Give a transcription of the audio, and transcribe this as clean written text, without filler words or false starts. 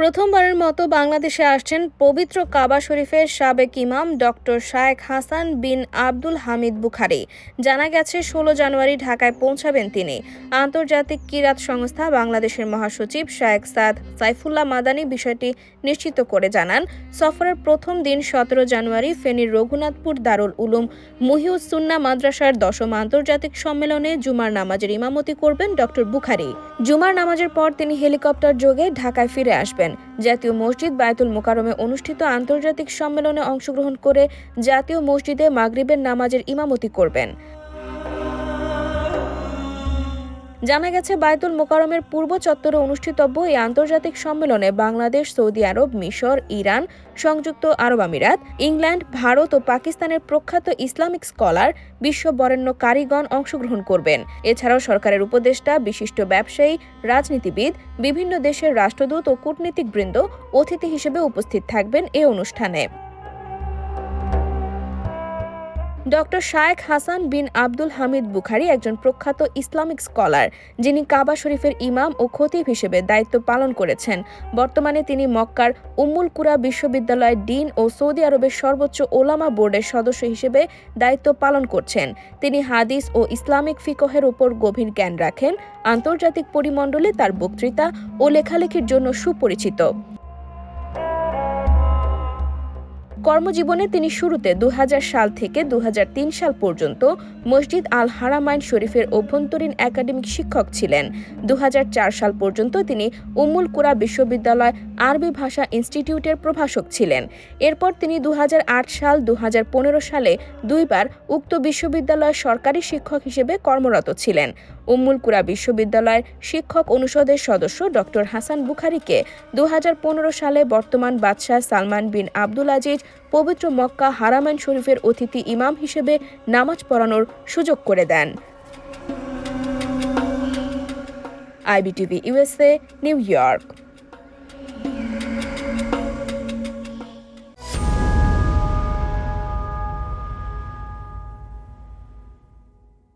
প্রথমবারের মতো বাংলাদেশে আসছেন পবিত্র কাবা শরীফের সাবেক ইমাম ডক্টর শায়েখ হাসান বিন আব্দুল হামিদ বুখারী। জানা গেছে ১৬ জানুয়ারি ঢাকায় পৌঁছাবেন তিনি। আন্তর্জাতিক কিরাত সংস্থা বাংলাদেশের মহাসচিব শায়েখ সাদ সাইফুল্লাহ মাদানী বিষয়টি নিশ্চিত করে জানান, সফরের প্রথম দিন ১৭ জানুয়ারি ফেনীর রঘুনাথপুর দারুল উলুম মুহিউস সুন্নাহ মাদ্রাসার ১০ম আন্তর্জাতিক সম্মেলনে জুমার নামাজের ইমামতি করবেন ডক্টর বুখারী। জুমার নামাজের পর তিনি হেলিকপ্টার যোগে ঢাকায় ফিরে আসবেন। জাতীয় মসজিদ বায়তুল মোকাররমে অনুষ্ঠিত আন্তর্জাতিক সম্মেলনে অংশগ্রহণ করে জাতীয় মসজিদে মাগরিবের নামাজের ইমামতি করবেন। জানা গেছে, বায়তুল মোকাররমের পূর্ব চত্বরে অনুষ্ঠিতব্য এই আন্তর্জাতিক সম্মেলনে বাংলাদেশ, সৌদি আরব, মিশর, ইরান, সংযুক্ত আরব আমিরাত, ইংল্যান্ড, ভারত ও পাকিস্তানের প্রখ্যাত ইসলামিক স্কলার, বিশ্ব বরেণ্য কারিগণ অংশগ্রহণ করবেন। এছাড়াও সরকারের উপদেষ্টা, বিশিষ্ট ব্যবসায়ী, রাজনীতিবিদ, বিভিন্ন দেশের রাষ্ট্রদূত ও কূটনীতিকবৃন্দ অতিথি হিসেবে উপস্থিত থাকবেন এ অনুষ্ঠানে। ডক্টর শায়েখ হাসান বিন আব্দুল হামিদ বুখারী একজন প্রখ্যাত ইসলামিক স্কলার, যিনি কাবা শরীফের ইমাম ও খতিব হিসেবে দায়িত্ব পালন করেছেন। বর্তমানে তিনি মক্কার উম্মুল কুরা বিশ্ববিদ্যালয়ের ডিন ও সৌদি আরবের সর্বোচ্চ ওলামা বোর্ডের সদস্য হিসেবে দায়িত্ব পালন করছেন। তিনি হাদিস ও ইসলামিক ফিকহের উপর গভীর জ্ঞান রাখেন। আন্তর্জাতিক পরিমণ্ডলে তার বক্তৃতা ও লেখালেখির জন্য সুপরিচিত। কর্মজীবনে তিনি শুরুতে ২০০০ সাল থেকে ২০০৩ সাল পর্যন্ত মসজিদ আল হারামাইন শরীফের অভ্যন্তরীণ একাডেমিক শিক্ষক ছিলেন। ২০০৪ সাল পর্যন্ত তিনি উম্মুল কুরা বিশ্ববিদ্যালয় আরবি ভাষা ইনস্টিটিউটের প্রভাষক ছিলেন। এরপর তিনি ২০০৮ সাল ২০১৫ সালে দুইবার উক্ত বিশ্ববিদ্যালয়ের সরকারি শিক্ষক হিসেবে কর্মরত ছিলেন। উম্মুল কুরা বিশ্ববিদ্যালয়ের শিক্ষক অনুষদের সদস্য ডক্টর হাসান বুখারীকে ২০১৫ সালে বর্তমান বাদশাহ সালমান বিন আবদুল আজিজ পবিত্র মক্কা হারামাইন শরীফের অতিথি ইমাম হিসেবে নামাজ পড়ানোর সুযোগ করে দেন। IBTV USA, new York.